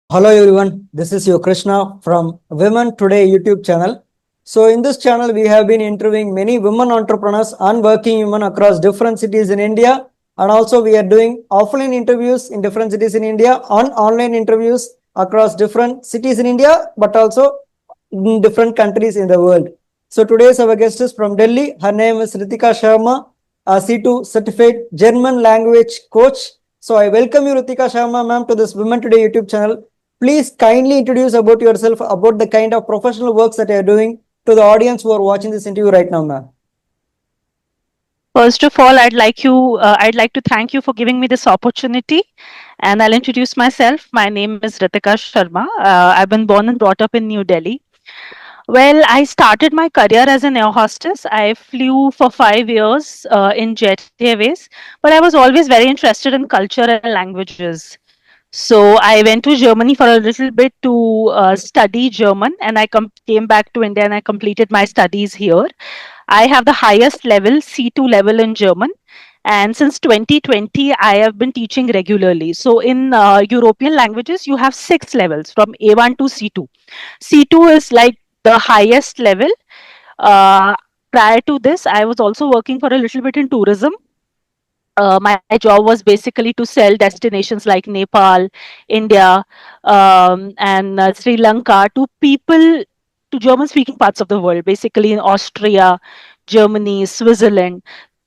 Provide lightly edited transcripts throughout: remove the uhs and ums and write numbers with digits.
Hello everyone, this is your Krishna from Women Today YouTube channel. So in this channel, we have been interviewing many women entrepreneurs and working women across different cities in India. And also we are doing offline interviews in different cities in India and online interviews across different cities in India, but also in different countries in the world. So today's our guest is from Delhi. Her name is Ritika Sharma, a C2 certified German language coach. So I welcome you, Ritika Sharma, ma'am, to this Women Today YouTube channel. Please kindly introduce about yourself, about the kind of professional works that you are doing to the audience who are watching this interview right now, ma'am. First of all, I'd like to thank you for giving me this opportunity, and I'll introduce myself. My name is Ritika Sharma. I've been born and brought up in New Delhi. Well, I started my career as an air hostess. I flew for 5 years in Jet Airways, but I was always very interested in culture and languages. So I went to Germany for a little bit to study German, and came back to India and I completed my studies here. I have the highest level, C2 level in German. And since 2020, I have been teaching regularly. So in European languages, you have 6 levels from A1 to C2. C2 is like the highest level. Uh, Prior to this, I was also working for a little bit in tourism. My job was basically to sell destinations like Nepal, India, and Sri Lanka to people, to German speaking parts of the world, basically in Austria, Germany, Switzerland.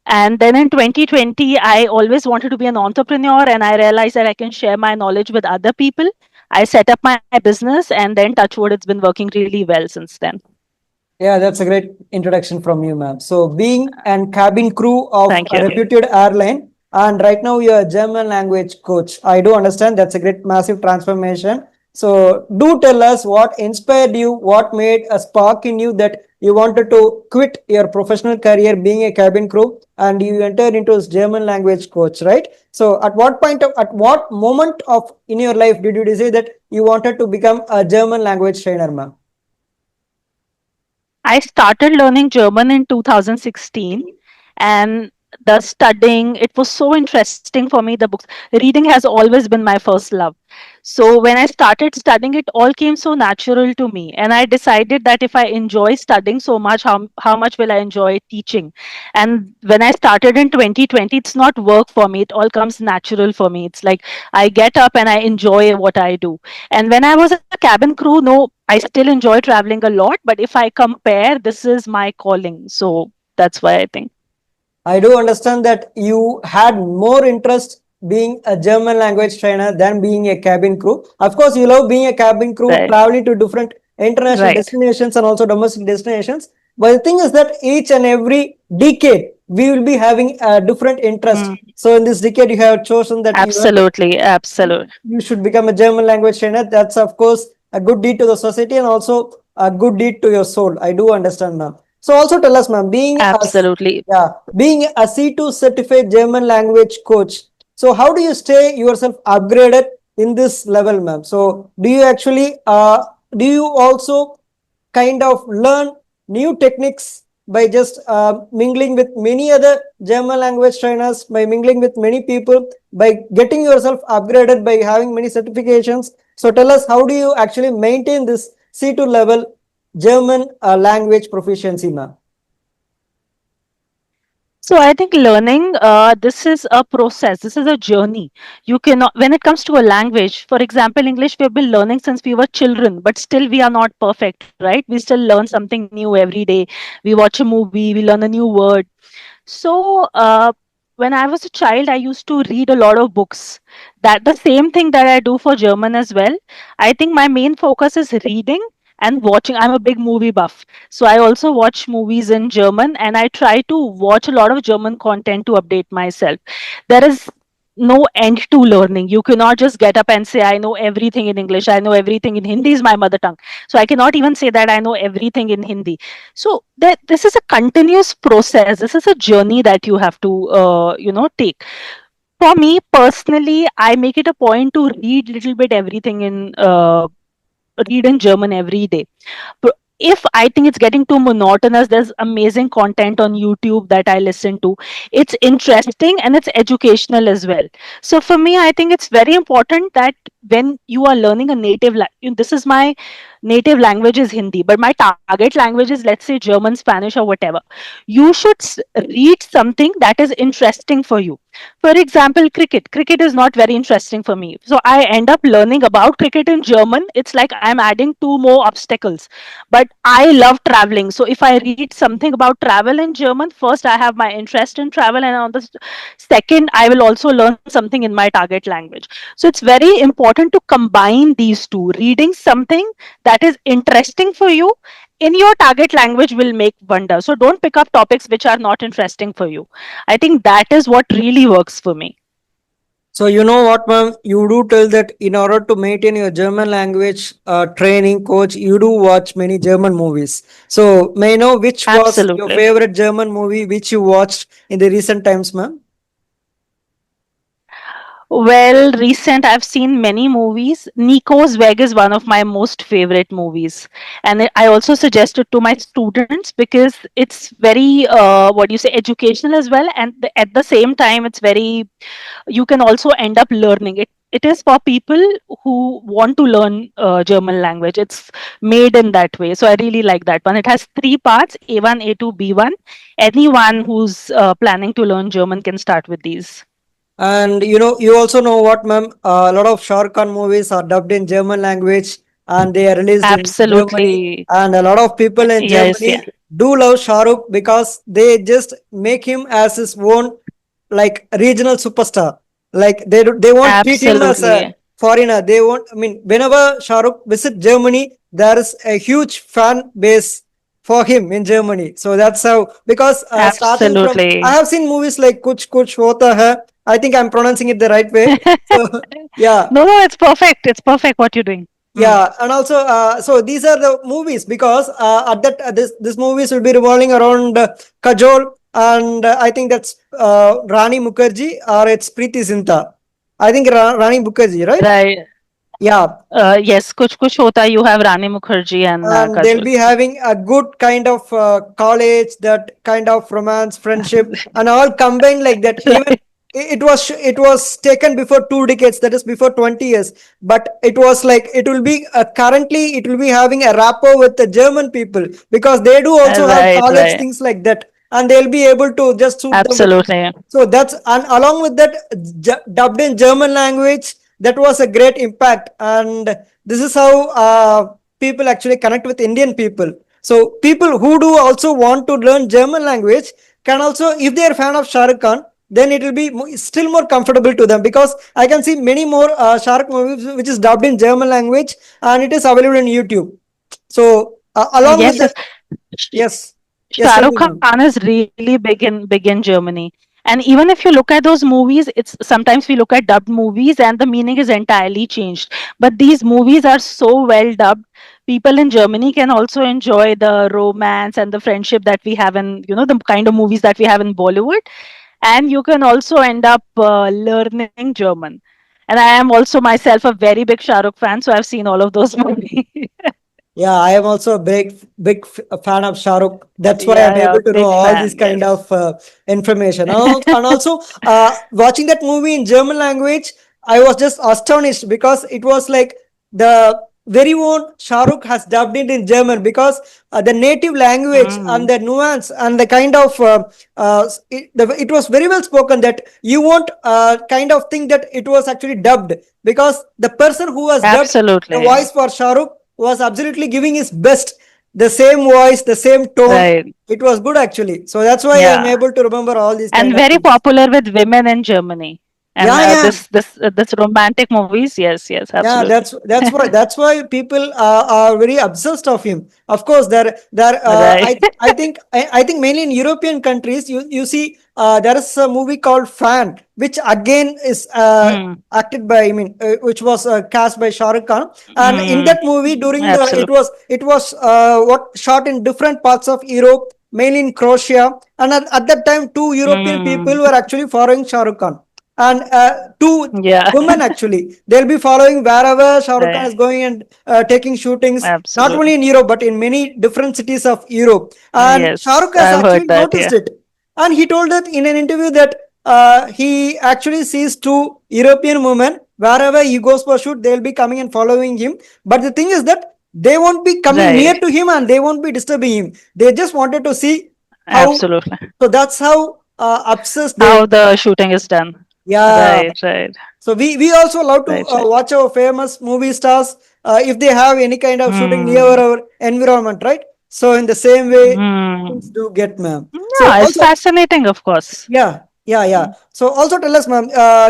And then in 2020, I always wanted to be an entrepreneur, and I realized that I can share my knowledge with other people. I set up my business, and then, touch wood, it's been working really well since then. Yeah, that's a great introduction from you, ma'am. So, being an cabin crew of Thank a you. reputed airline, and right now you're a German language coach. I do understand that's a great, massive transformation. So, do tell us what inspired you, what made a spark in you that you wanted to quit your professional career being a cabin crew and you entered into this German language coach, right? So, at what moment of in your life did you decide that you wanted to become a German language trainer, ma'am? I started learning German in 2016, and the studying, it was so interesting for me. The books, reading has always been my first love. So when I started studying, it all came so natural to me, and I decided that if I enjoy studying so much, how much will I enjoy teaching? And when I started in 2020, it's not work for me, it all comes natural for me. It's like I get up and I enjoy what I do. And when I was a cabin crew, no, I still enjoy traveling a lot, but if I compare, this is my calling. So that's why I think. I do understand that you had more interest being a German language trainer than being a cabin crew. Of course, you love being a cabin crew, Right. traveling to different international Right. destinations and also domestic destinations. But the thing is that each and every decade, we will be having a different interest. Mm. So in this decade, you have chosen that Absolutely. Absolutely. you should become a German language trainer. That's, of course, a good deed to the society and also a good deed to your soul. I do understand, ma'am. So also tell us, ma'am, Absolutely. being a C2 certified German language coach. So how do you stay yourself upgraded in this level, ma'am? So do you also kind of learn new techniques by just mingling with many other German language trainers, by mingling with many people, by getting yourself upgraded by having many certifications? So tell us, how do you actually maintain this C2 level German language proficiency, ma'am? So I think learning, this is a process. This is a journey. You cannot, when it comes to a language, for example, English, we've been learning since we were children, but still we are not perfect, right? We still learn something new every day. We watch a movie, we learn a new word. So, when I was a child, I used to read a lot of books. That the same thing that I do for German as well. I think my main focus is reading and watching. I'm a big movie buff. So I also watch movies in German, and I try to watch a lot of German content to update myself. There is no end to learning. You cannot just get up and say, I know everything in English. I know everything in Hindi is my mother tongue. So I cannot even say that I know everything in Hindi. So this is a continuous process. This is a journey that you have to, take. For me personally, I make it a point to read little bit everything in read in German every day. if I think it's getting too monotonous, there's amazing content on YouTube that I listen to. It's interesting and it's educational as well. So for me, I think it's very important that when you are learning a this is my native language is Hindi, but my target language is, let's say, German, Spanish, or whatever. You should read something that is interesting for you. For example, cricket is not very interesting for me, so I end up learning about cricket in German. It's like I'm adding two more obstacles. But I love traveling, so if I read something about travel in German, first I have my interest in travel, and on the second I will also learn something in my target language. So it's very important to combine these two. Reading something that is interesting for you in your target language will make wonders. So don't pick up topics which are not interesting for you. I think that is what really works for me. So you know what, ma'am? You do tell that in order to maintain your German language training coach, you do watch many German movies. So may I know which was your Absolutely. favorite German movie which you watched in the recent times, ma'am? Well, recent I've seen many movies. Nico's Weg is one of my most favorite movies, and I also suggest it to my students because it's very what do you say, educational as well, and at the same time it's very, you can also end up learning it. It is for people who want to learn German language. It's made in that way, so I really like that one. It has three parts: A1, A2, B1. Anyone who's planning to learn German can start with these. And you know, you also know what, ma'am? A lot of Shah Rukh Khan movies are dubbed in German language and they are released in Germany. Absolutely. And a lot of people in Yes, Germany yeah. do love Shah Rukh because they just make him as his own like regional superstar. Like they won't treat him as a Absolutely. foreigner. They won't. I mean, whenever Shah Rukh visit Germany, there is a huge fan base for him in Germany. So that's how, because starting from, I Absolutely. have seen movies like Kuch Kuch Hota Hai. I think I'm pronouncing it the right way. So yeah, No, no, it's perfect. It's perfect what you're doing. Mm. yeah, and also so these are the movies because at that this movies will be revolving around Kajol, and I think that's Rani Mukherjee or it's Preeti Zinta. I think Rani Mukherjee, right? Right. Yeah, Yes, Kuch Hota, you have Rani Mukherjee and and they'll Kajol. be having a good kind of college, that kind of romance, friendship, and all combined like that. Even Right. it was taken before 2 decades, that is before 20 years, but it was like it will be currently it will be having a rapport with the German people because they do also have Right, college right. things like that, and they'll be able to just suit them with. Absolutely. So that's, and along with that, dubbed in German language, that was a great impact, and this is how people actually connect with Indian people. So people who do also want to learn German language can also, if they are fan of Shah Rukh Khan, then it will be still more comfortable to them because I can see many more Shah Rukh movies which is dubbed in German language and it is available in YouTube. So along with Yes, that, yes. yes, yes, Shah tell Rukh me, ma'am. Khan is really big in Germany. And even if you look at those movies, it's sometimes we look at dubbed movies and the meaning is entirely changed. But these movies are so well dubbed. People in Germany can also enjoy the romance and the friendship that we have in, the kind of movies that we have in Bollywood. And you can also end up learning German. And I am also myself a very big Shah Rukh fan, so I've seen all of those movies. Yeah, I am also a big fan of Shah Rukh. That's why I'm Yeah, yeah, able to know big all this fan, kind yes. of information. And also, watching that movie in German language, I was just astonished because it was like the very own Shah Rukh has dubbed it in German because the native language and Mm, the nuance and the kind of it was very well spoken that you won't kind of think that it was actually dubbed because the person who was dubbed the absolutely. voice for Shah Rukh was absolutely giving his best, the same voice, the same tone. Right. It was good actually. So that's why I'm Yeah. able to remember all these kind And of very things. popular with women in Germany. And Yeah, yeah. this romantic movies, yes, yes, Yeah, absolutely. that's why people are very obsessed of him. Of course, there Right. I think mainly in European countries, you see there is a movie called Fan, which again is Mm, acted by, I mean, which was cast by Shah Rukh Khan, and in mm, that movie during the absolutely. it was what shot in different parts of Europe, mainly in Croatia, and at that time two European people Mm, were actually following Shah Rukh Khan, and two Yeah. women actually. They'll be following wherever Shah Rukh Khan is Right. going and taking shootings, not only Absolutely. in Europe but in many different cities of Europe. And Shah Rukh Yes, has I've actually heard that. noticed Yeah. it, and he told that in an interview that he actually sees two European women wherever he goes for shoot. They'll be coming and following him, but the thing is that they won't be coming near Right. to him and they won't be disturbing him. They just wanted to see how. Absolutely. So that's how obsessed they How were. the shooting is done. Yeah. Right. Right. So we also love to Right. Right. watch our famous movie stars if they have any kind of shooting near Hmm. our environment, right? So in the same way, Hmm. things do get, ma'am. So Yeah, it's also, fascinating, of course. yeah, yeah, yeah. So also tell us, ma'am,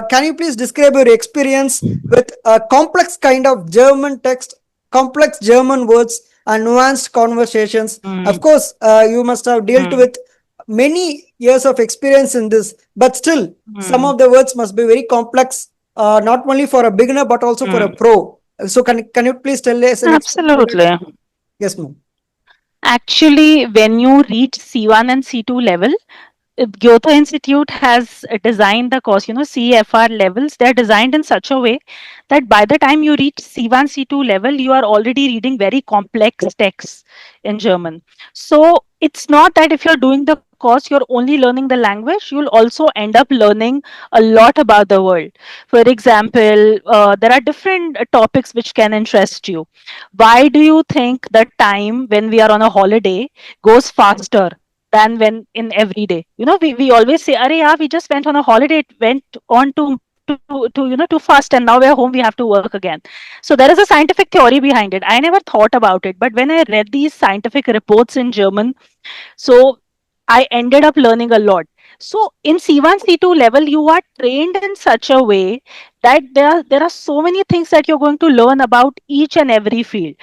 can you please describe your experience with a complex kind of German text, complex German words, and nuanced conversations? Of Hmm. course, you must have dealt Hmm. with many years of experience in this, but still, some Hmm. of the words must be very complex, not only for a beginner but also for a Hmm. pro. So can you please tell us an experience with that? Absolutely. Yes, ma'am. Actually, when you reach C1 and C2 level, Goethe Institute has designed the course, CFR levels. They're designed in such a way that by the time you reach C1, C2 level, you are already reading very complex texts in German. So it's not that if you're doing the course, you're only learning the language, you'll also end up learning a lot about the world. For example, there are different topics which can interest you. Why do you think the time when we are on a holiday goes faster than when in every day? We always say, "Arey, yeah, we just went on a holiday. It went on too fast, and now we're home. We have to work again." So there is a scientific theory behind it. I never thought about it, but when I read these scientific reports in German, so I ended up learning a lot. So in C1, C2 level, you are trained in such a way that there are so many things that you're going to learn about each and every field.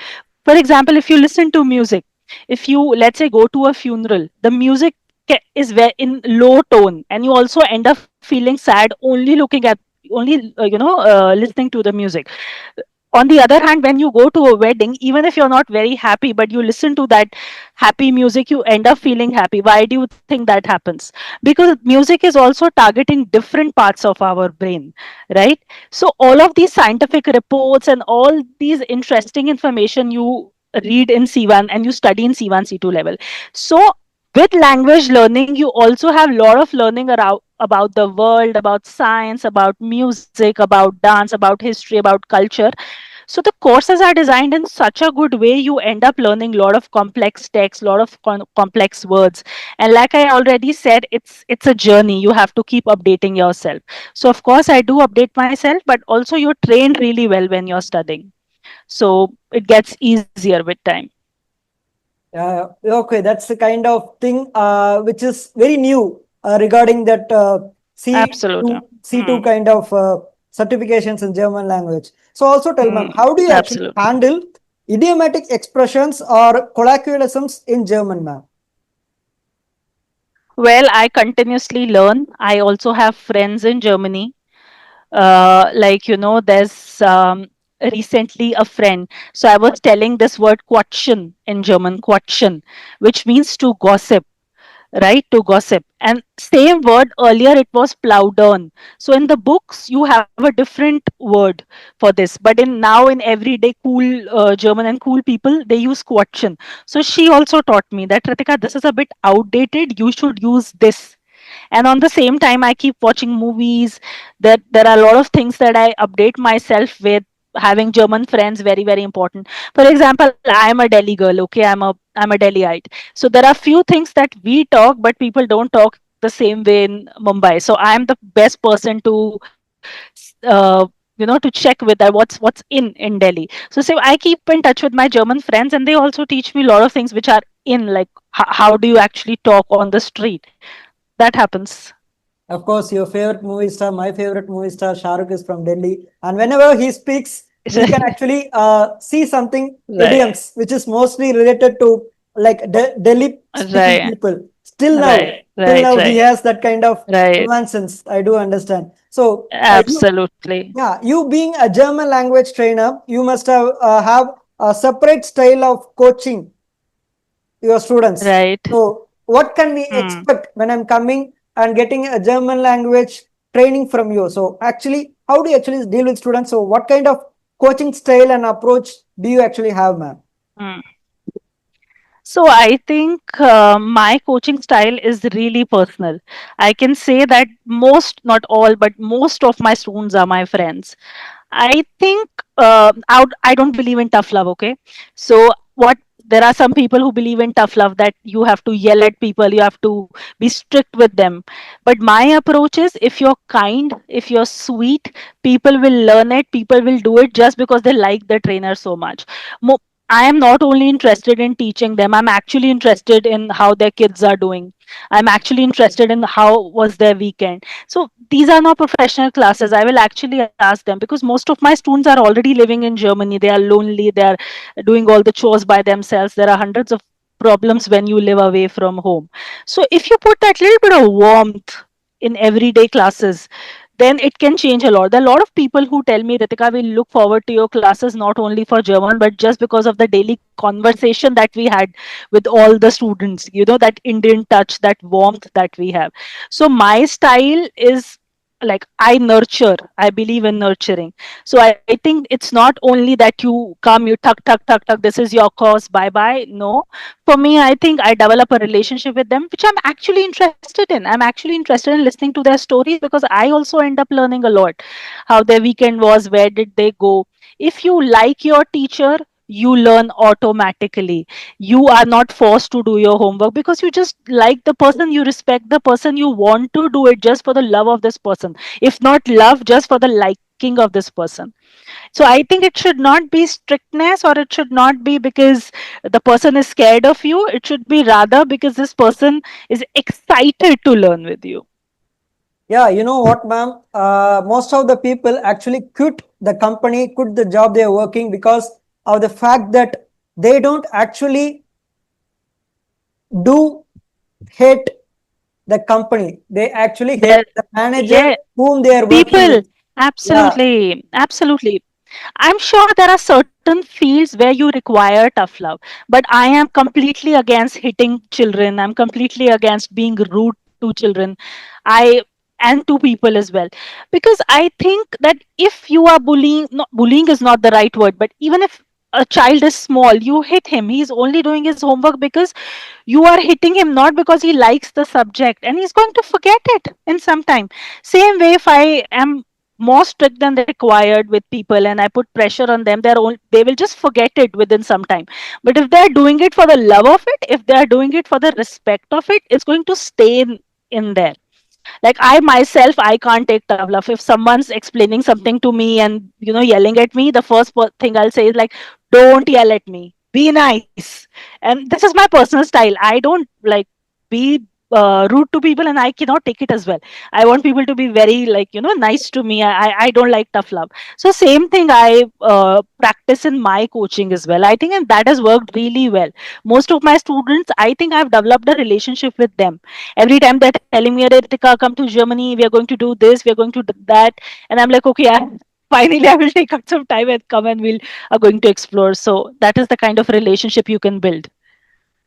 For example, if you listen to music, if you, let's say, go to a funeral, the music is very in low tone, and you also end up feeling sad only looking at, only listening to the music. On the other hand, when you go to a wedding, even if you're not very happy, but you listen to that happy music, you end up feeling happy. Why do you think that happens? Because music is also targeting different parts of our brain, right? So all of these scientific reports and all these interesting information you read in C1 and you study in C1, C2 level. So with language learning, you also have a lot of learning about the world, about science, about music, about dance, about history, about culture. So the courses are designed in such a good way, you end up learning a lot of complex text, a lot of complex words. And like I already said, it's a journey. You have to keep updating yourself. So of course I do update myself, but also you're trained really well when you're studying. So it gets easier with time. Okay, that's the kind of thing which is very new regarding that Absolutely. C2 Hmm. kind of certifications in German language. So also tell me, Hmm. how do you actually Absolutely. handle idiomatic expressions or colloquialisms in German, ma'am? Well, I continuously learn. I also have friends in Germany. Like, there's recently a friend. So I was telling this word quatschen in German, quatschen, which means to gossip, right? To gossip. And same word earlier, it was plaudern. So in the books, you have a different word for this. But in everyday cool German and cool people, they use quatschen. So she also taught me that, Ritika, this is a bit outdated. You should use this. And on the same time, I keep watching movies. There are a lot of things that I update myself with. Having German friends, very very important. For example, I am a Delhi girl. Okay, I'm a Delhiite. So there are few things that we talk, but people don't talk the same way in Mumbai. So I am the best person to to check with that what's in Delhi. So say I keep in touch with my German friends, and they also teach me a lot of things which are in, like how do you actually talk on the street. That happens. Of course, your favorite movie star, my favorite movie star, Shah Rukh is from Delhi. And whenever he speaks, we can actually see something Right, idioms, which is mostly related to like Delhi speaking right, people. Still now, right, till right, now, he right, has that kind of right. nonsense. I do understand. So, Absolutely. you being a German language trainer, you must have a separate style of coaching your students. Right. So, what can we Hmm. expect when I'm coming and getting a German language training from you. So actually, how do you actually deal with students? So what kind of coaching style and approach do you actually have, ma'am? Mm. So I think my coaching style is really personal. I can say that most, not all, but most of my students are my friends. I think I don't believe in tough love. Okay, so what there are some people who believe in tough love, that you have to yell at people, you have to be strict with them. But my approach is, if you're kind, if you're sweet, people will learn it. People will do it just because they like the trainer so much. I am not only interested in teaching them, I'm actually interested in how their kids are doing. I'm actually interested in how was their weekend. So these are not professional classes. I will actually ask them, because most of my students are already living in Germany. They are lonely. They are doing all the chores by themselves. There are hundreds of problems when you live away from home. So if you put that little bit of warmth in everyday classes, then it can change a lot. There are a lot of people who tell me, Ritika, we look forward to your classes not only for German, but just because of the daily conversation that we had with all the students, that Indian touch, that warmth that we have. So my style is like, I believe in nurturing. So I think it's not only that you come, you tuck, this is your course, bye bye. No, for me, I think I develop a relationship with them, which I'm actually interested in. I'm actually interested in listening to their stories, because I also end up learning a lot. How their weekend was, where did they go. If you like your teacher, you learn automatically. You are not forced to do your homework, because you just like the person, you respect the person, you want to do it just for the love of this person. If not love, just for the liking of this person. So I think it should not be strictness, or it should not be because the person is scared of you. It should be rather because this person is excited to learn with you. Yeah, you know what, ma'am? Most of the people actually quit the company, quit the job they are working because of the fact that they don't actually do hate the company. They actually hate There, the manager yeah, whom they are working people, with. Yeah, absolutely. I'm sure there are certain fields where you require tough love, but I am completely against hitting children. I'm completely against being rude to children. I and to people as well, because I think that if you are bullying, not bullying is not the right word, but even if a child is small, you hit him. He's only doing his homework because you are hitting him, not because he likes the subject, and he's going to forget it in some time. Same way, if I am more strict than required with people and I put pressure on them, they will just forget it within some time. But if they're doing it for the love of it, if they're doing it for the respect of it, it's going to stay in there. Like, I myself, I can't take tough love. If someone's explaining something to me and yelling at me, the first thing I'll say is like, don't yell at me, be nice. And this is my personal style. I don't like be rude to people, and I cannot take it as well. I want people to be very, like, nice to me. I don't like tough love. So same thing I practice in my coaching as well, I think, and that has worked really well. Most of my students, I think I've developed a relationship with them. Every time they're telling me, Ritika, come to Germany, we are going to do this, we are going to do that. And I'm like, okay, finally I will take out some time and come, and we'll are going to explore. So that is the kind of relationship you can build.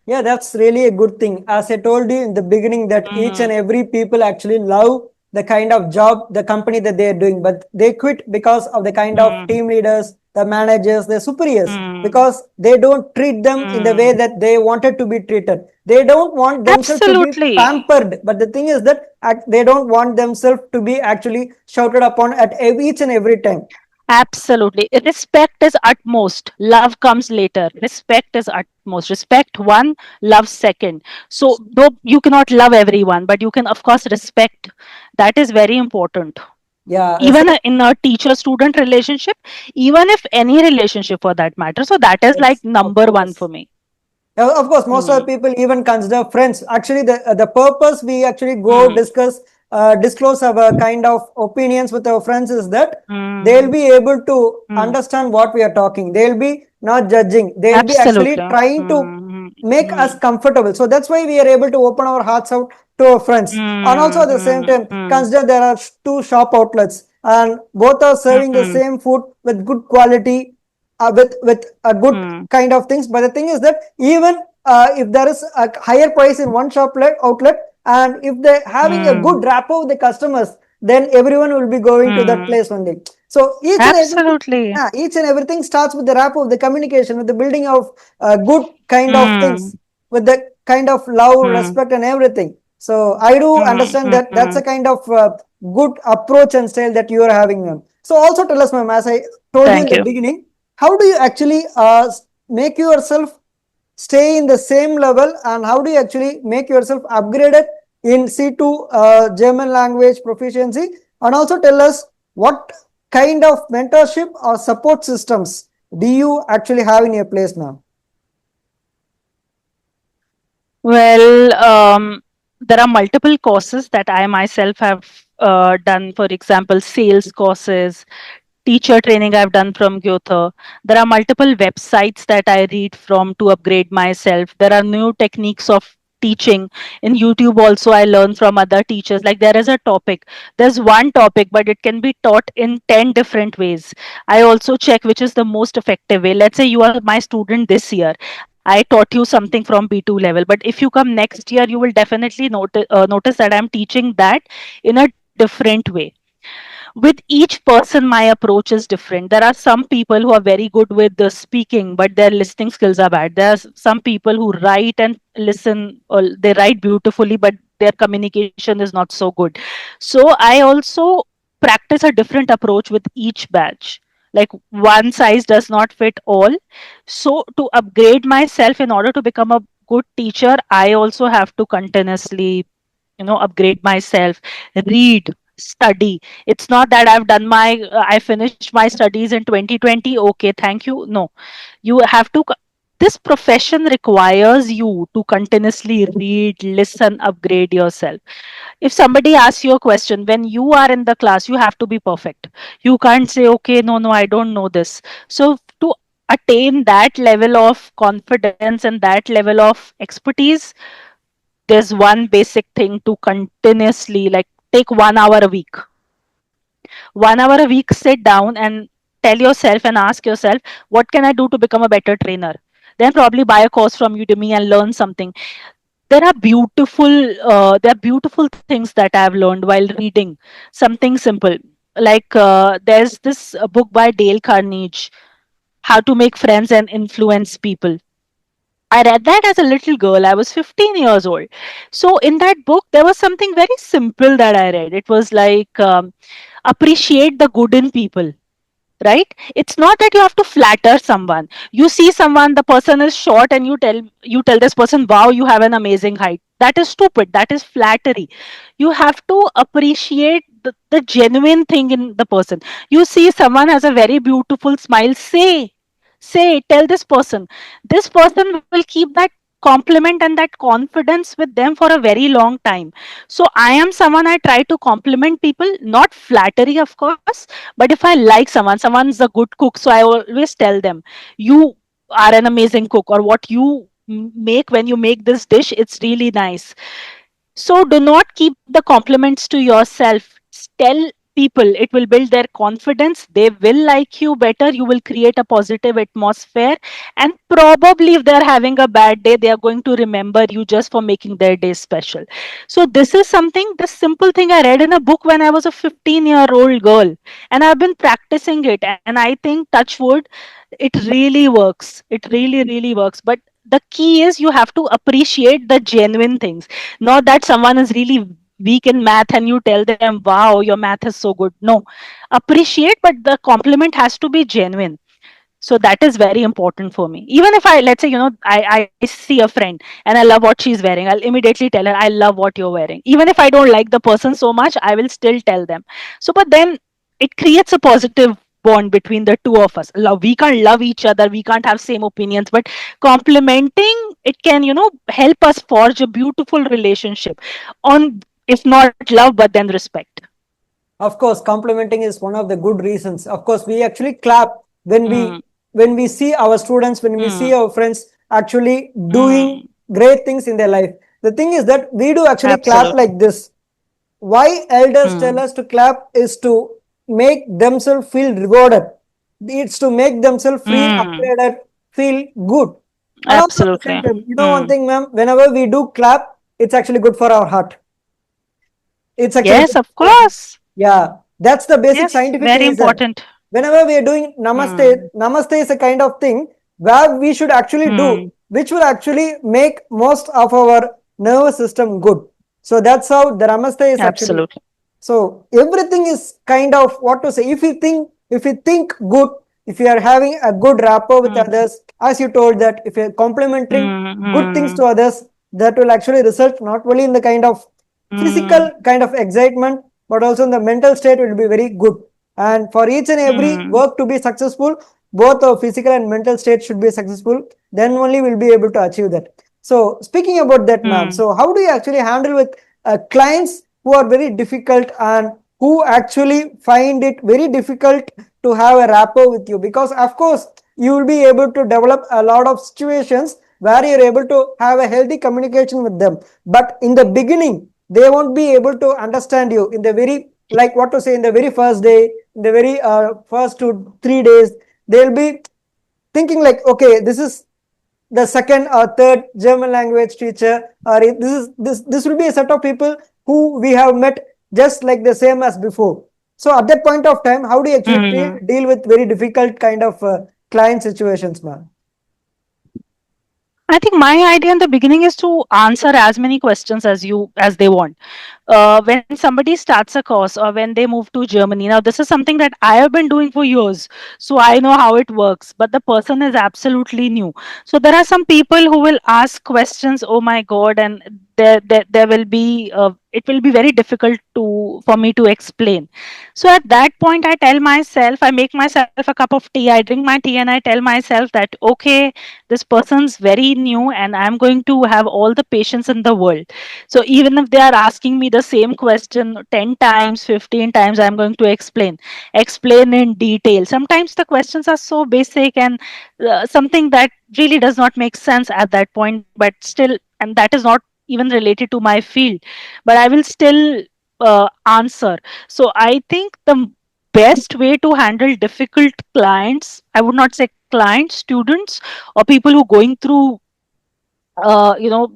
yeah, that's really a good thing. As I told you in the beginning, that each and Mm, every people actually love the kind of job, the company that they are doing, but they quit because of the kind of mm, team leaders, the managers, the superiors, mm, because they don't treat them in the way mm. that they wanted to be treated. They don't want themselves to be Absolutely. pampered, but the thing is that they don't want themselves to be actually shouted upon at each and every time. Absolutely. Respect is utmost. Love comes later. Respect is utmost. Respect one, love second. So, though you cannot love everyone, but you can, of course, respect. That is very important. Yeah, Even in a teacher student relationship, even if any relationship for that matter. So, that is like yes, of number one for course. me. Of course, most of the Hmm. people even consider friends. Actually, the purpose we actually go Hmm. discuss, disclose our kind of opinions with our friends is that they'll Hmm. be able to Hmm. understand what we are talking. They'll be not judging. They'll be actually Absolutely. trying to Hmm. make Hmm. us comfortable. So that's why we are able to open our hearts out to our friends. And also Hmm. at the same Hmm. time, Hmm. consider there are two shop outlets and both are serving the Hmm. same food with good quality, with a good Hmm. kind of things. But the thing is that even if there is a higher price in one shop outlet, and if they're having a Hmm. good rapport with the customers, then everyone will be going to that Hmm. place only. So Absolutely. each and everything starts with the rapport, the communication, with the building of good kind of Hmm. things, with the kind of love, Hmm. respect, and everything. So I do Hmm. understand Hmm. that that's a kind of good approach and style that you are having, ma'am. So also tell us, ma'am, as I told you in Thank the you. beginning, how do you actually make yourself stay in the same level, and how do you actually make yourself upgraded in C2 German language proficiency? And also tell us what kind of mentorship or support systems do you actually have in your place now? Well, there are multiple courses that I myself have done. For example, sales courses, teacher training I've done from Goethe. There are multiple websites that I read from to upgrade myself. There are new techniques of teaching in YouTube. Also, I learn from other teachers. Like there is a topic, there's one topic, but it can be taught in 10 different ways. I also check which is the most effective way. Let's say you are my student this year. I taught you something from B2 level, but if you come next year, you will definitely notice that I'm teaching that in a different way. With each person, my approach is different. There are some people who are very good with the speaking, but their listening skills are bad. There's some people who write and listen, or they write beautifully, but their communication is not so good. So I also practice a different approach with each batch. Like one size does not fit all. So to upgrade myself in order to become a good teacher, I also have to continuously, upgrade myself, read, study. It's not that I finished my studies in 2020, okay, thank you. No, you have to this profession requires you to continuously read, listen, upgrade yourself. If somebody asks you a question, when you are in the class, you have to be perfect. You can't say, okay, no, no, I don't know this. So to attain that level of confidence and that level of expertise, there's one basic thing: to continuously, like, take 1 hour a week. 1 hour a week, sit down and tell yourself and ask yourself, what can I do to become a better trainer? Then probably buy a course from Udemy and learn something. There are beautiful things that I've learned while reading. Something simple, like, there's this book by Dale Carnegie, How to Make Friends and Influence People. I read that as a little girl. I was 15 years old. So, in that book, there was something very simple that I read. It was like, appreciate the good in people, right? It's not that you have to flatter someone. You see someone, the person is short, and you tell this person, wow, you have an amazing height. That is stupid. That is flattery. You have to appreciate the genuine thing in the person. You see someone has a very beautiful smile, tell this person will keep that compliment and that confidence with them for a very long time. So I am someone, I try to compliment people, not flattery, of course, but if I like someone's a good cook, so I always tell them, you are an amazing cook, or what you make when you make this dish, it's really nice. So do not keep the compliments to yourself. Tell people, it will build their confidence. They will like you better. You will create a positive atmosphere. And probably, if they're having a bad day, they are going to remember you just for making their day special. So, this is something, this simple thing I read in a book when I was a 15-year-old girl. And I've been practicing it. And I think, touch wood, it really works. It really, really works. But the key is you have to appreciate the genuine things, not that someone is really weak in math and you tell them, wow, your math is so good. No, appreciate, but the compliment has to be genuine. So that is very important for me. Even if I, let's say, I see a friend and I love what she's wearing, I'll immediately tell her, I love what you're wearing. Even if I don't like the person so much, I will still tell them. So, but then it creates a positive bond between the two of us. We can't love each other, we can't have same opinions, but complimenting, it can, help us forge a beautiful relationship on, if not love, but then respect. Of course, complimenting is one of the good reasons. Of course, we actually clap Mm, when we see our students, when we see mm, our friends actually doing mm, great things in their life. The thing is that we do actually clap absolutely. like this. Why elders tell Mm, us to clap is to make themselves feel rewarded. It's to make themselves feel mm, upgraded, feel good. And also at the same absolutely. time, you know one Mm. thing, ma'am, whenever we do clap, it's actually good for our heart. It's actually Yes, good of for our heart. course. Yeah, that's the basic Yes, scientific very reason. important. Whenever we are doing namaste, Hmm. namaste is a kind of thing where we should actually do, Hmm. which will actually make most of our nervous system good. So that's how the namaste is actually. Absolutely. So everything is kind of what to say. If you think good, if you are having a good rapport with Hmm. others, as you told that if you're complimenting Hmm. good things Hmm. to others, that will actually result not only in the kind of physical Hmm. kind of excitement, but also in the mental state will be very good. And for each and every Hmm. work to be successful, both our physical and mental state should be successful. Then only we'll be able to achieve that. So speaking about that, ma'am, Hmm. so how do you actually handle with clients who are very difficult and who actually find it very difficult to have a rapport with you? Because of course you will be able to develop a lot of situations where you're able to have a healthy communication with them, but in the beginning they won't be able to understand you in the very, like what to say, in the very first day, in the very first 2 3 days, they'll be thinking like, okay, this is the second or third German language teacher, or this will be a set of people who we have met just like the same as before. So at that point of time, how do you actually Hmm. deal with very difficult kind of client situations, man? I think my idea in the beginning is to answer as many questions as they want. When somebody starts a course or when they move to Germany, now this is something that I have been doing for years, so I know how it works. But the person is absolutely new, so there are some people who will ask questions. Oh my God! And there will be it will be very difficult to for me to explain. So at that point, I tell myself, I make myself a cup of tea, I drink my tea, and I tell myself that okay, this person's very new and I'm going to have all the patience in the world. So even if they are asking me the same question 10 times, 15 times, I'm going to explain in detail. Sometimes the questions are so basic and something that really does not make sense at that point, but still, and that is not even related to my field, but I will still answer. So I think the best way to handle difficult clients, I would not say clients, students, or people who going through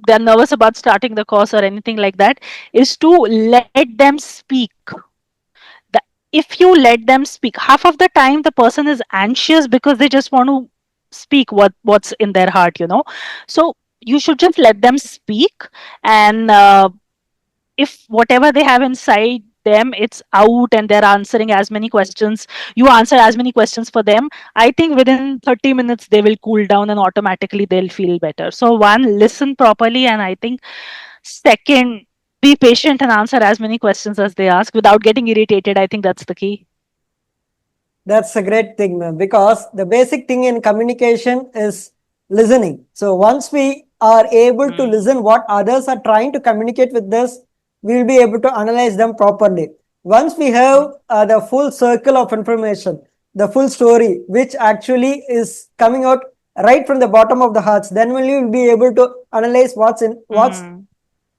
they're nervous about starting the course or anything like that, is to let them speak. the, if you let them speak, half of the time the person is anxious because they just want to speak what's in their heart. So you should just let them speak, and if whatever they have inside them, it's out and they're answering as many questions, you answer as many questions for them, I think within 30 minutes they will cool down and automatically they'll feel better. So one, listen properly, and I think second, be patient and answer as many questions as they ask without getting irritated. I think that's the key. That's a great thing, ma'am, because the basic thing in communication is listening. So once we are able to Mm, listen what others are trying to communicate with us, we will be able to analyze them properly. Once we have mm, the full circle of information, the full story, which actually is coming out right from the bottom of the hearts, then only we will be able to analyze what's mm,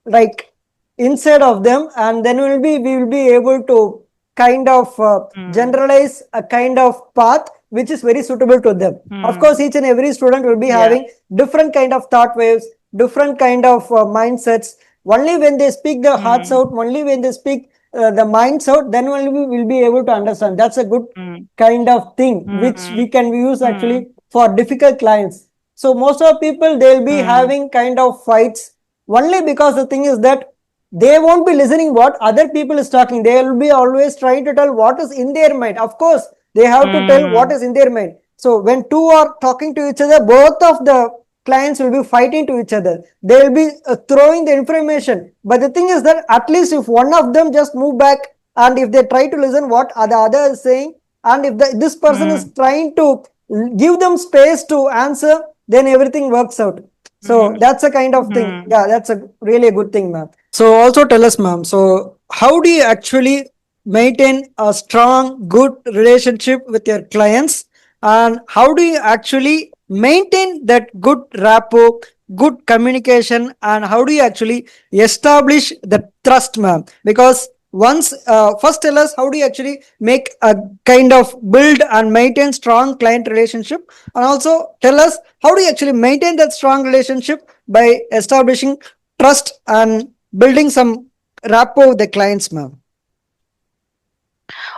like inside of them, and then we will be able to kind of mm, generalize a kind of path which is very suitable to them. Of course, mm. each and every student will be Yeah. having different kind of thought waves, different kind of mindsets. Only when they speak the hearts Mm, out, only when they speak the minds out, then only we will be able to understand. That's a good mm, kind of thing which mm, we can use mm, actually for difficult clients. So most of people, they'll be mm, having kind of fights only because the thing is that they won't be listening what other people is talking. They will be always trying to tell what is in their mind. Of course they have to tell what mm, is in their mind. So when two are talking to each other, both of the clients will be fighting to each other. They will be throwing the information, but the thing is that at least if one of them just move back, and if they try to listen what the other is saying, and if this person is mm, trying to give them space to answer, then everything works out. So mm, that's a kind of thing. mm. Yeah, that's a really a good thing, ma'am. So also tell us, ma'am. So how do you actually maintain a strong, good relationship with your clients, and how do you actually maintain that good rapport, good communication, and how do you actually establish the trust, ma'am? Because once first tell us how do you actually make a kind of build and maintain strong client relationship, and also tell us how do you actually maintain that strong relationship by establishing trust and building some rapport with the clients, ma'am.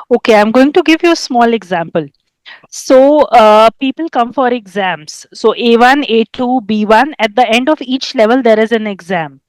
Okay, I'm going to give you a small example. So, people come for exams. So, A1, A2, B1, at the end of each level, there is an exam.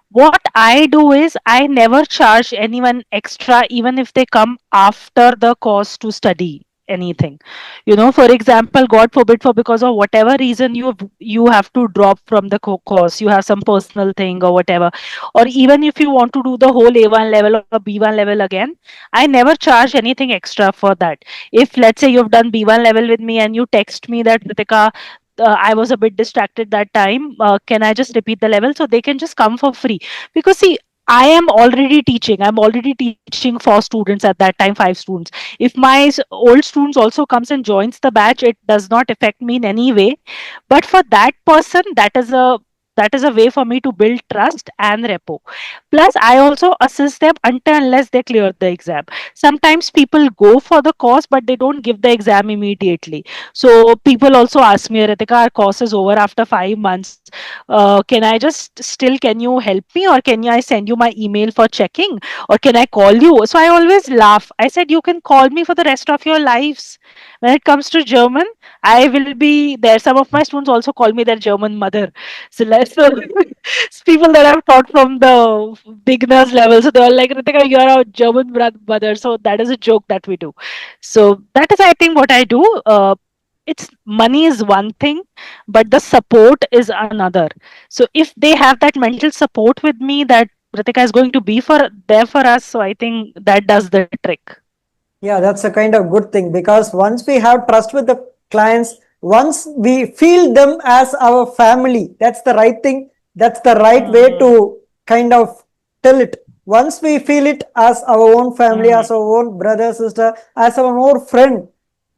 What I do is I never charge anyone extra, even if they come after the course to study anything. You know, for example, God forbid, for because of whatever reason you have to drop from the course, you have some personal thing or whatever, or even if you want to do the whole A1 level or B1 level again, I never charge anything extra for that. If let's say you've done B1 level with me and you text me that, Ritika, I was a bit distracted that time. Can I just repeat the level? So they can just come for free. Because see, I am already teaching. I'm already teaching 4 students at that time, 5 students. If my old students also comes and joins the batch, it does not affect me in any way. But for that person, that is a way for me to build trust and repo. Plus, I also assist them until unless they clear the exam. Sometimes people go for the course, but they don't give the exam immediately. So people also ask me, Ritika, our course is over after 5 months. Can I just still, can you help me, or can I send you my email for checking, or can I call you? So I always laugh. I said, you can call me for the rest of your lives. When it comes to German, I will be there. Some of my students also call me their German mother. So let's so people that I've taught from the beginners level. So they're like, Ritika, you're our German mother. So that is a joke that we do. So that is, I think, what I do. It's money is one thing, but the support is another. So if they have that mental support with me, that Ritika is going to be for there for us, so I think that does the trick. Yeah, that's a kind of good thing because once we have trust with the clients, once we feel them as our family, that's the right thing. That's the right way Mm, to kind of tell it. Once we feel it as our own family, mm, as our own brother, sister, as our own friend,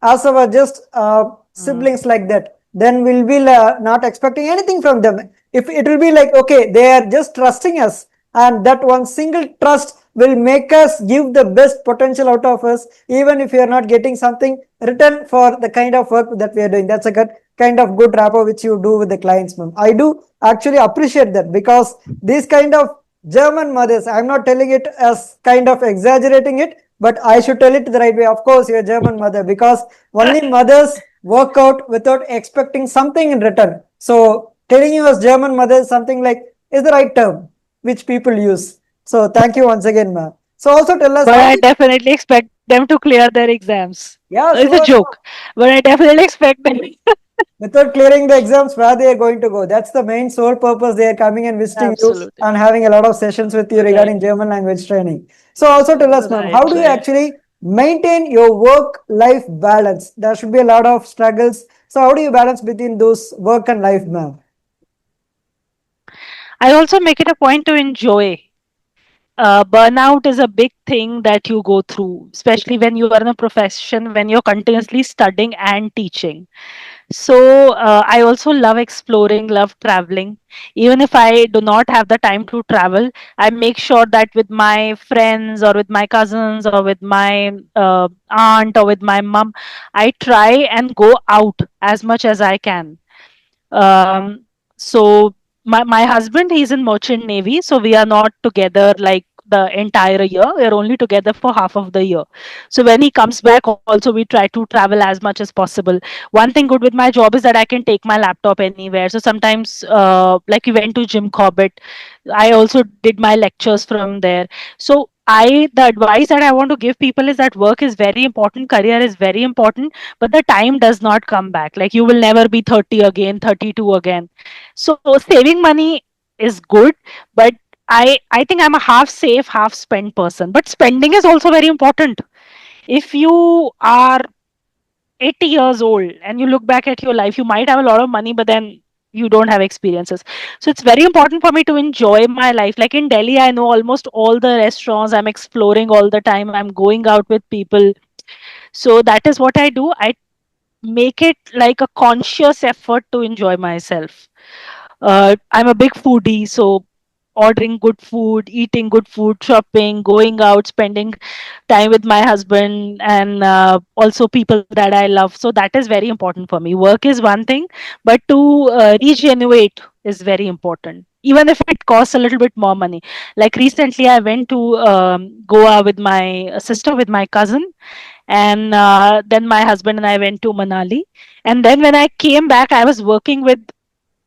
as our just mm, siblings like that, then we'll be not expecting anything from them. If it will be like, okay, they are just trusting us, and that one single trust will make us give the best potential out of us, even if we are not getting something return for the kind of work that we are doing. That's a good kind of good rapport which you do with the clients, ma'am. I do actually appreciate that because these kind of German mothers, I'm not telling it as kind of exaggerating it, but I should tell it the right way. Of course, you're a German mother because only mothers work out without expecting something in return. So telling you as German mother is something like is the right term which people use. So thank you once again, ma'am. So also tell us but how I do definitely expect them to clear their exams. yeah, It's a sure. joke, but I definitely expect them. Without clearing the exams, where they are going to go? That's the main sole purpose. They are coming and visiting you Absolutely. and having a lot of sessions with you Right. regarding German language training. So also tell us, ma'am, how Right. do you Right. actually maintain your work-life balance? There should be a lot of struggles. So how do you balance between those work and life, ma'am? I also make it a point to enjoy. Burnout is a big thing that you go through, especially when you are in a profession when you're continuously studying and teaching. So I also love exploring, love traveling. Even if I do not have the time to travel, I make sure that with my friends or with my cousins or with my aunt or with my mom, I try and go out as much as I can. So my husband, he's in merchant navy, so we are not together like the entire year. We are only together for half of the year. So when he comes back also, we try to travel as much as possible. One thing good with my job is that I can take my laptop anywhere. So sometimes like we went to Jim Corbett, I also did my lectures from there. So I the advice that I want to give people is that work is very important, career is very important, but the time does not come back. Like you will never be 30 again, 32 again. So saving money is good, but I think I'm a half save, half spend person. But spending is also very important. If you are 80 years old and you look back at your life, you might have a lot of money, but then you don't have experiences. So it's very important for me to enjoy my life. Like in Delhi, I know almost all the restaurants. I'm exploring all the time. I'm going out with people. So that is what I do. I make it like a conscious effort to enjoy myself. I'm a big foodie, so ordering good food, eating good food, shopping, going out, spending time with my husband, and also people that I love. So that is very important for me. Work is one thing, but to regenerate is very important, even if it costs a little bit more money. Like recently, I went to Goa with my sister, with my cousin, and then my husband and I went to Manali. And then when I came back, I was working with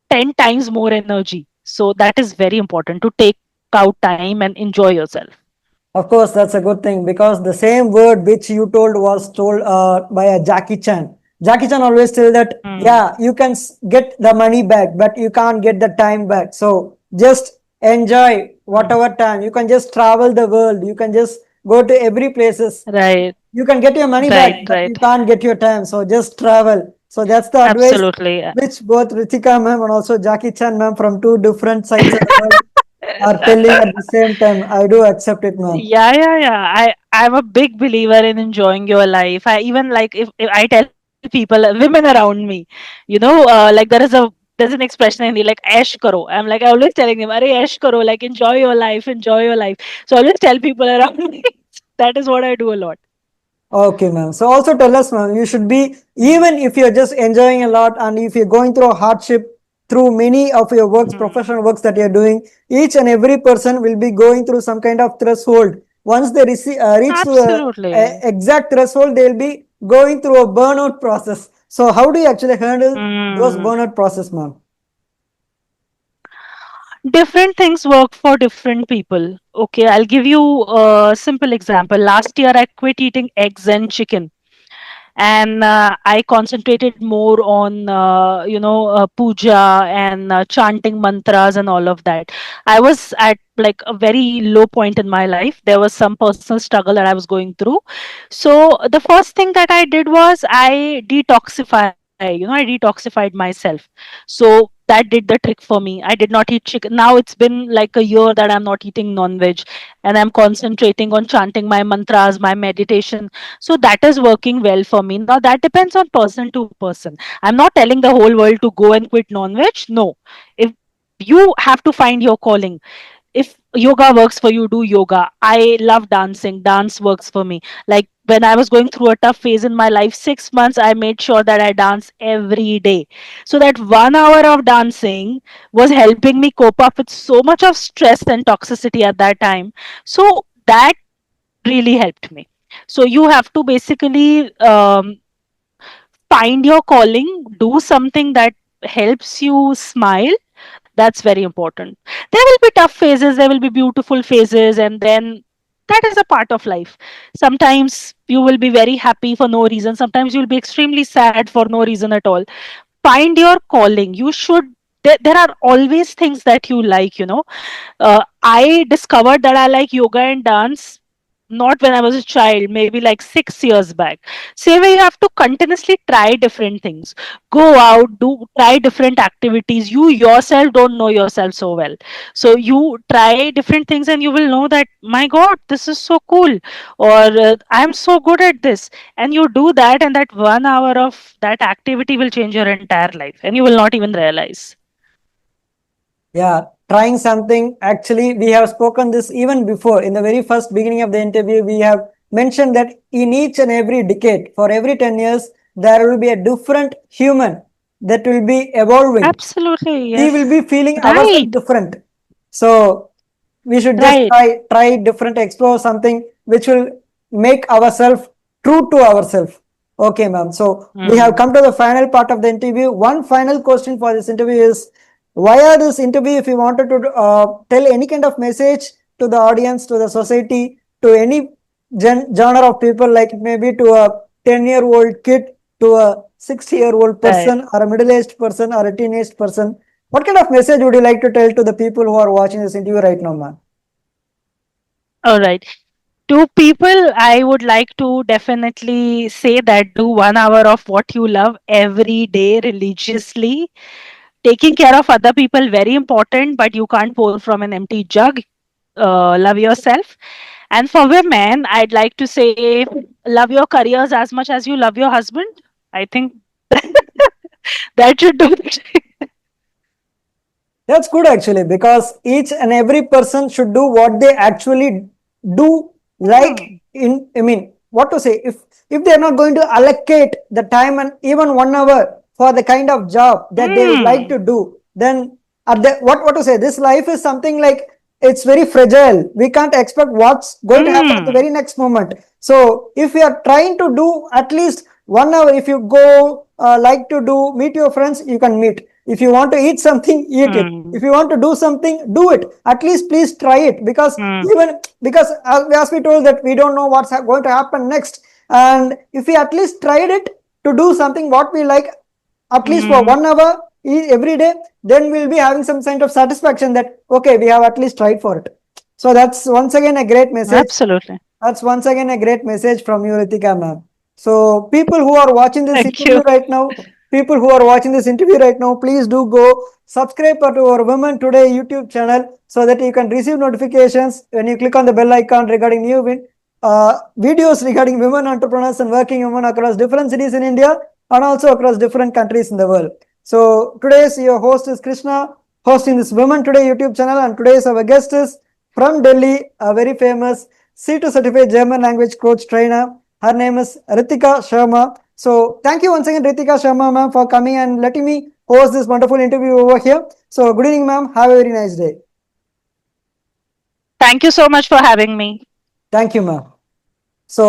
10 times more energy. So that is very important to take out time and enjoy yourself. Of course, that's a good thing because the same word which you told was told by a Jackie Chan. Jackie Chan always tell that, Mm, yeah, you can get the money back, but you can't get the time back. So just enjoy mm. whatever time. You can just travel the world. You can just go to every places. Right, You can get your money back, right, but you right. can't get your time. So just travel. So that's the advice Absolutely. which both Ritika ma'am and also Jackie Chan ma'am from two different sides of the world are telling at the same time. I do accept it, ma'am. Yeah, yeah, yeah. I'm a big believer in enjoying your life. I even like if I tell people, women around me, like there's an expression in Hindi like "ऐश करो." I'm like I always telling them, "अरे ऐश करो," like enjoy your life, enjoy your life. So I always tell people around me. That is what I do a lot. Okay, ma'am. So also tell us, ma'am, you should be, even if you're just enjoying a lot and if you're going through a hardship through many of your works, Hmm. professional works that you're doing, each and every person will be going through some kind of threshold. Once they reach to the Absolutely. exact threshold, they'll be going through a burnout process. So how do you actually handle those Hmm. burnout process, ma'am? Different things work for different people. Okay, I'll give you a simple example. Last year, I quit eating eggs and chicken, and I concentrated more on puja and chanting mantras and all of that. I was at like a very low point in my life. There was some personal struggle that I was going through. So the first thing that I did was I detoxified myself. So that did the trick for me. I did not eat chicken. Now it's been like a year that I'm not eating non-veg, and I'm concentrating on chanting my mantras, my meditation. So that is working well for me. Now that depends on person to person. I'm not telling the whole world to go and quit non-veg. No. If you have to find your calling, if yoga works for you, do yoga. I love dancing. Dance works for me. Like when I was going through a tough phase in my life, 6 months, I made sure that I dance every day. So that 1 hour of dancing was helping me cope up with so much of stress and toxicity at that time. So that really helped me. So you have to basically find your calling, do something that helps you smile. That's very important. There will be tough phases, there will be beautiful phases, and then that is a part of life. Sometimes you will be very happy for no reason, sometimes you'll be extremely sad for no reason at all. Find your calling. You should, there are always things that you like. I discovered that I like yoga and dance not when I was a child, maybe like 6 years back. Same way, you have to continuously try different things. Go out, try different activities. You yourself don't know yourself so well. So you try different things and you will know that, my God, this is so cool. Or I'm so good at this. And you do that, and that 1 hour of that activity will change your entire life and you will not even realize. Yeah, trying something. Actually, we have spoken this even before. In the very first beginning of the interview, we have mentioned that in each and every decade, for every 10 years, there will be a different human that will be evolving. Absolutely, We will yes. be feeling ourselves Right, different. So we should just right. try different, explore something which will make ourselves true to ourselves. Okay, ma'am. So we have Mm. come to the final part of the interview. One final question for this interview is, why are this interview, if you wanted to tell any kind of message to the audience, to the society, to any genre of people, like maybe to a 10-year-old kid, to a 60-year-old Right. person, or a middle-aged person, or a teenage person, what kind of message would you like to tell to the people who are watching this interview right now, ma'am? All right. To people, I would like to definitely say that do 1 hour of what you love every day religiously. Taking care of other people, very important, but you can't pour from an empty jug. Love yourself. And for women, I'd like to say love your careers as much as you love your husband. I think that should do it. That's good actually, because each and every person should do what they actually do. Like Hmm. I mean, what to say? If they are not going to allocate the time and even 1 hour for the kind of job that they would like Hmm. to do, then what to say, this life is something like it's very fragile. We can't expect what's going to happen at the very next moment. So if you are trying to do at least 1 hour, if you go like to do meet your friends, you can meet. If you want to eat something, eat it. If you want to do something, do it. At least please try it, because even because as we told that we don't know what's going to happen next, and if we at least tried it to do something what we like, at least for 1 hour every day, then we'll be having some kind of satisfaction that okay, we have at least tried for it. So that's once again a great message. Absolutely. That's once again a great message from you, Ritika ma'am. So people who are watching this Thank interview you. right now, please do go subscribe to our Women Today YouTube channel so that you can receive notifications when you click on the bell icon regarding new videos regarding women entrepreneurs and working women across different cities in India and also across different countries in the world. So today's your host is Krishna, hosting this Women Today YouTube channel, and today's our guest is from Delhi, a very famous C2 certified German language coach trainer. Her name is Ritika Sharma. So thank you once again, Ritika Sharma ma'am, for coming and letting me host this wonderful interview over here. So good evening, ma'am. Have a very nice day. Thank you so much for having me. Thank you, ma'am.